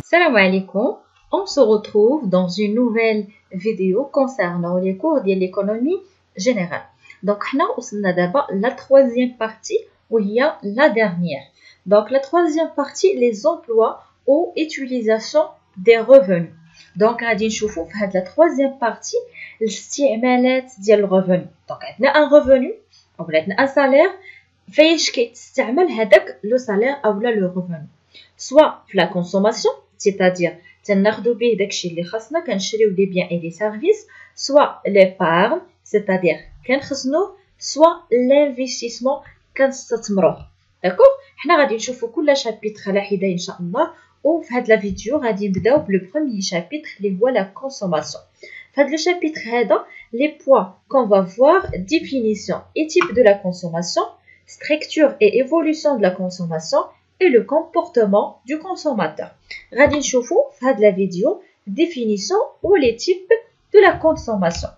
Salam alaikum, on se retrouve dans une nouvelle vidéo concernant les cours de l'économie générale. Donc, on a d'abord la troisième partie, où il y a la dernière. Donc, la troisième partie, les emplois ou utilisation des revenus. Donc, on va la troisième partie, الاستعمالات ديال الرevenu. Donc, on a un revenu, ou un salaire, فايش كيتستعمل هذاك لو salaire ou le revenu. Soit la consommation, c'est-à-dire تناخدو به داكشي اللي خاصنا كنشريو des biens et des services, soit l'épargne, c'est-à-dire كنخزنوه, soit l'investissement كنستثمروه. داكوغ حنا غادي نشوفو كل شابيتر على حده ان شاء الله. وفي هاد لا فيديو غادي نبداو بلو بروميير شابيتر اللي هو لا كونسوماسيون. في هاد لو شابيتر هذا les points qu'on va voir, définition et type de la consommation, structure et évolution de la consommation et le comportement du consommateur. غادي نشوفو في هاد لا فيديو définition ou les types de la consommation.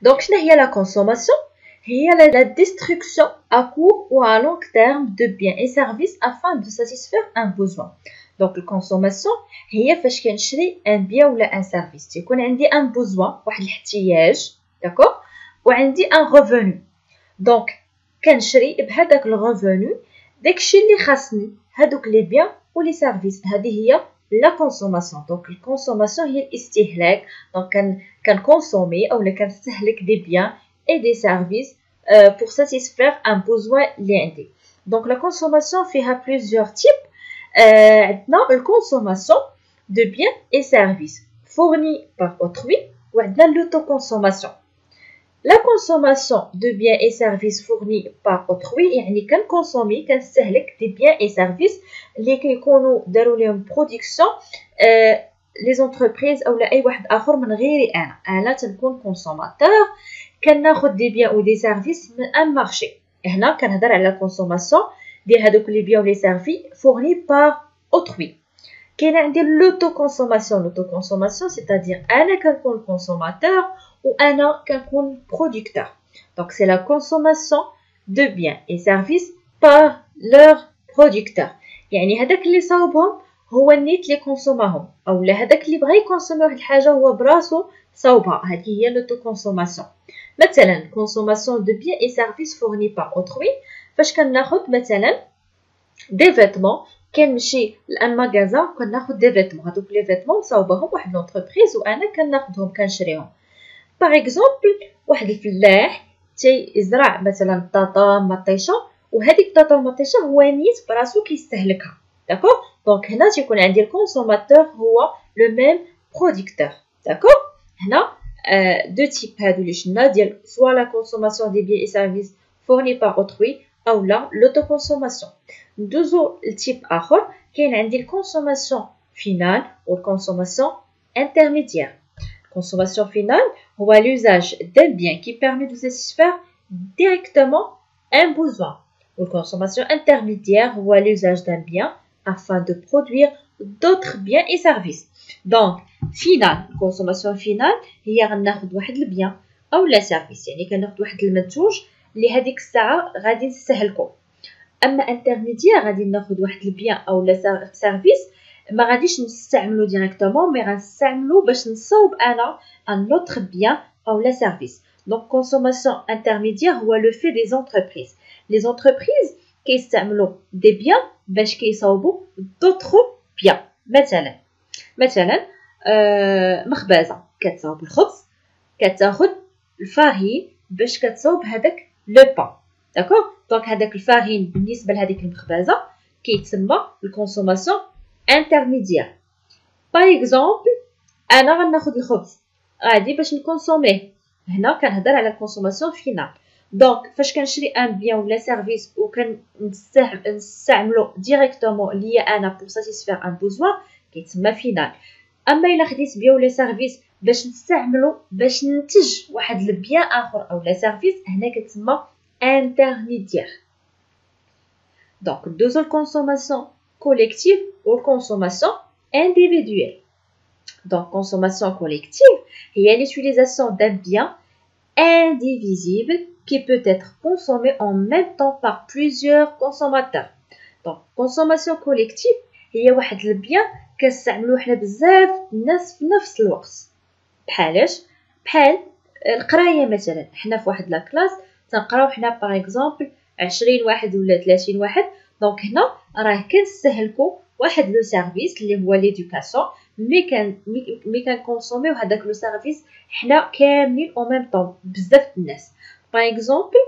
Donc شنو هي la consommation? هي la destruction à court ou à long terme de biens et services afin de satisfaire un besoin. Donc la consommation هي فاش كنشري un bien ou un service. تيكون عندي un besoin, واحد الاحتياج, d'accord, وعندي un revenu. Donc كنشري بهذاك الريفونو داكشي اللي خاصني, هادوك لي بيان و لي سيرفيس. هذه هي لا كونسوماسيون. دونك الكونسوماسيون هي الاستهلاك. دونك كنكونسومي اولا كنستهلك دي بيان et des services pour satisfaire un besoin اللي عندي. Donc la consommation فيها plusieurs types. عندنا الكونسوماسيون de biens et services fournis par autrui, وعندنا l'autoconsommation. La consommation de biens et services fournis par autrui يعني كنكونسومي كنستهلك دي biens et services اللي كيكونوا داروا لهم برودكسيون les entreprises اولا اي واحد اخر من غيري. انا تنكون كونسوماتور كناخذ دي بيان او دي سيرفيس من ان مارشي. هنا كنهضر على كونسوماسيون ديال هذوك لي بيان و لي سيرفي فورني بار اوتروي. كاين عندي لوتو كونسوماسيون سيتادير انا كنكون كونسوماتور وانا كنكون برودكتور. دونك سي لا كونسوماسيون دو بيان اي سيرفيس بار لور برودكتور. يعني هذاك اللي صاوبهم هو النيت اللي كونسوماهم, اولا هذاك اللي بغى يكونسومي واحد الحاجه هو براسو صاوبها. هذه هي لوتو كونسوماسيون. مثلا consommation de biens et services fournis par autrui, فاش كناخذ مثلا دي فيتمون, كنمشي لان ماغازان كناخذ دي فيتمون. هذوك لي فيتمون مصاوبهم واحد لونتربريز وانا كناخذهم كنشريهم. باغ اكزومبل واحد الفلاح تيزرع مثلا الطاطا مطيشه, وهذيك الطاطا المطيشه هو نيت براسو كيستهلكها. داكوغ. دونك هنا تيكون عندي الكونسوماتور هو لو ميم برودكتور. داكوغ. هنا deux types هادو اللي شفنا ديال soit la consommation des biens et services fournis par autrui ou la l'autoconsommation. دوزو التيب اخر, كاين عندي الكونسوماسيون فينال و الكونسوماسيون انترميديير. الكونسوماسيون فينال هو l'usage d'un bien qui permet de satisfaire directement un besoin. و الكونسوماسيون انترميديير هو l'usage d'un bien afin de produire d'autres biens et services. Donc فينال, الكونسوماسيون فينال هي غناخذ واحد البيان او لا سيرفيس, يعني كناخذ واحد المنتوج اللي هذيك الساعه غادي نستهلكو. اما انترميديير غادي ناخذ واحد البيان او لا سيرفيس ما غاديش نستعملو ديريكتومون, مي غنستعملو باش نصاوب انا ان اوتر بيان او لا سيرفيس. دونك كونسوماسيون انترميديير هو لو في دي زونتربريز. لي زونتربريز كيستعملو دي بيان باش كيصاوبو دوطخ بيان. مثلا مخبزه كتصاوب الخبز, كتاخذ الفارين باش كتصاوب هذاك لو بان. داكوغ. دونك هذاك الفارين بالنسبه لهذيك المخبزه كيتسمى الكونسوماسيون انترميديير. باغ اكزومبل انا غناخذ الخبز غادي باش نكونسوميه, هنا كنهضر على الكونسوماسيون فينال. دونك فاش كنشري ان بيان ولا سيرفيس وكنستعملو ديريكتومون ليا انا بور ساتيسفير ان بوزوان كيتسمى فينال. اما الا خديت بيان ولا سيرفيس باش نستعملو باش ننتج واحد البيان اخر او لا سيرفيس, هنا كتسمى انترميديير. دونك دوزو الكونسوماسيون كوليكتيف و الكونسوماسيون individuelle. Donc consommation collective هي l'utilisation d'un bien indivisible qui peut être consommé en même temps par plusieurs consommateurs. Donc consommation collective هي واحد البيان كنستعملوه حنا بزاف الناس في نفس الوقت. بحالاش؟ بحال القرايه مثلا، حنا في واحد لا كلاس تنقراو حنا باغ اكزومبل 20 واحد ولا 30 واحد. دونك هنا راه كنستهلكوا واحد لو سيرفيس اللي هو ليدوكاسيون، مي كنكونسوميو هذاك لو سيرفيس حنا كاملين او ميم طون بزاف الناس. باغ اكزومبل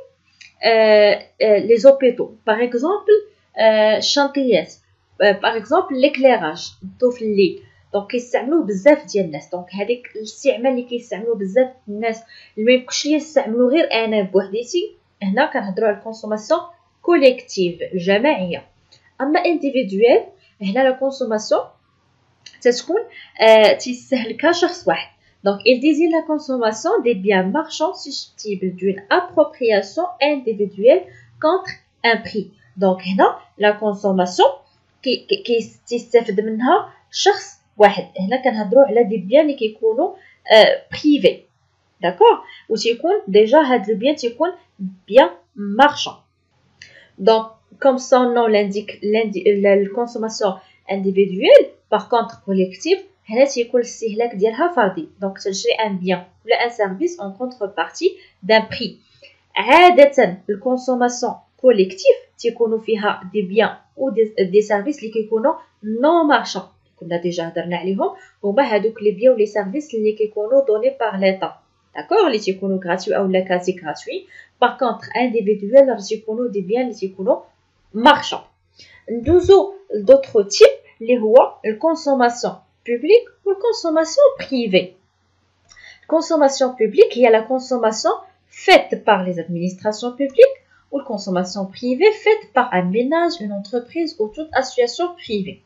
لي زوبيتو، باغ اكزومبل الشانطيات، باغ اكزومبل ليكليراج الضو في الليل. دونك كيستعملوه بزاف ديال الناس. دونك هذيك الاستعمال اللي كيستعملوه بزاف الناس اللي ما يمكنش ليا نستعملو غير انا بوحديتي، هنا كنهضروا على الكونسوماسيون كوليكتيف الجماعيه. اما انديفيدويل هنا لا كونسوماسيون تتكون تيستهلكها شخص واحد. Donc, il désigne la consommation des biens marchands susceptibles d'une appropriation individuelle contre un prix. Donc, هنا la consommation كيستفد منها شخص واحد. هنا كنهضروا على دي بيان اللي كيكونوا بريفي، داكور، و تيكون ديجا هاد لو بيان تيكون بيان مارشان. Donc, comme son nom l'indique, la consommation individuelle, par contre collective, هنا تيكون الاستهلاك ديالها فردي. دونك تشري ان بيان ولا ان سيرفيس اون كونتربارتي دان بري. عاده الكونسوماسيون كوليكتيف تيكونوا فيها دي بيان و دي سيرفيس اللي كيكونوا نو مارشان، كنا ديجا هضرنا عليهم، هما هادوك لي بيان و لي سيرفيس اللي كيكونوا دوني باغ ليطا، داكور، اللي تيكونوا غراتوي او لا كازي غراتوي. باغ كونطخ انديفيدويل راه تيكونوا دي بيان اللي تيكونوا مارشان. ندوزو لدوطخ تيب اللي هو الكونسوماسيون publique ou consommation privée. Consommation publique, il y a la consommation faite par les administrations publiques ou la consommation privée faite par un ménage, une entreprise ou toute association privée.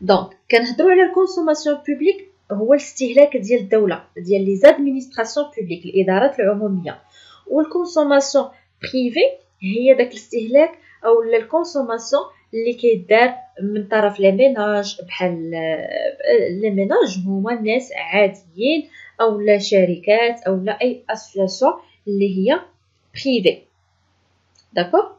Donc, كنهضروا على الكونسوماسيون publique هو الاستهلاك ديال الدولة، ديال لي زادمينستراسيون publique، الإدارات العمومية. والكونسوماسيون بريفي هي داك الاستهلاك او الكونسوماسيون اللي كيدار من طرف لي ميناج. بحال لي ميناج هما الناس عاديين او لا شركات او لا اي اسوسياسيون اللي هي بريفي، داكور.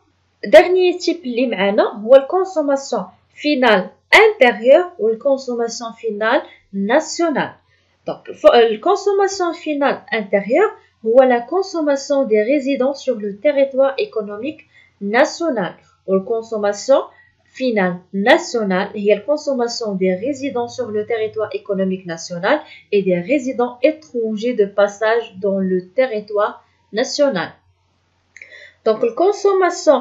ديرنيي تيب اللي معانا هو الكونسوماسيون فينال انتيريور والكونسوماسيون فينال ناسيونال. دونك الكونسوماسيون فينال انتيريور هو la consommation des résidents sur le territoire économique national. Ou la consommation finale nationale هي la consommation des résidents sur le territoire économique national et des résidents étrangers de passage dans le territoire national. Donc la consommation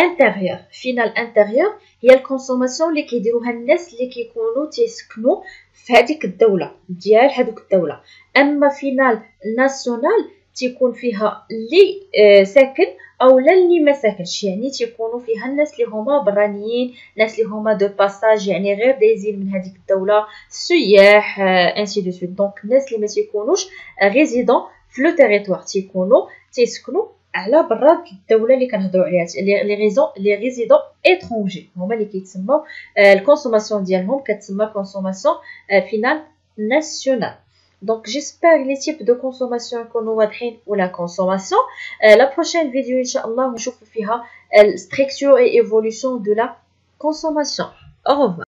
intérieure, finale intérieure هي الكونسوماسيون اللي كيديروها الناس اللي كيكونوا تيسكنوا في هذيك الدوله ديال هذوك الدوله. اما فينال ناسيونال تيكون فيها اللي ساكن او لا اللي ما ساكنش، يعني تيكونوا فيها الناس اللي هما برانيين، الناس اللي هما دو باساج، يعني غير دايزين من هذيك الدوله، السياح انسي دو سويت. دونك الناس اللي ما تيكونوش ريزيدون في لو تيريتوار تيكونوا تيسكنوا على برا الدوله اللي كنهضروا عليها، لي ريزيدون étrangers هما اللي كيتسموا الكونسوماسيون ديالهم كتسمى كونسوماسيون فينال ناسيونال. دونك جيسبر لي تيب دو كونسوماسيون يكونوا واضحين ولا كونسوماسيون. لا بروشين فيديو ان شاء الله نشوفوا فيها الستركتور اي ايفولوشن دو لا كونسوماسيون. au revoir.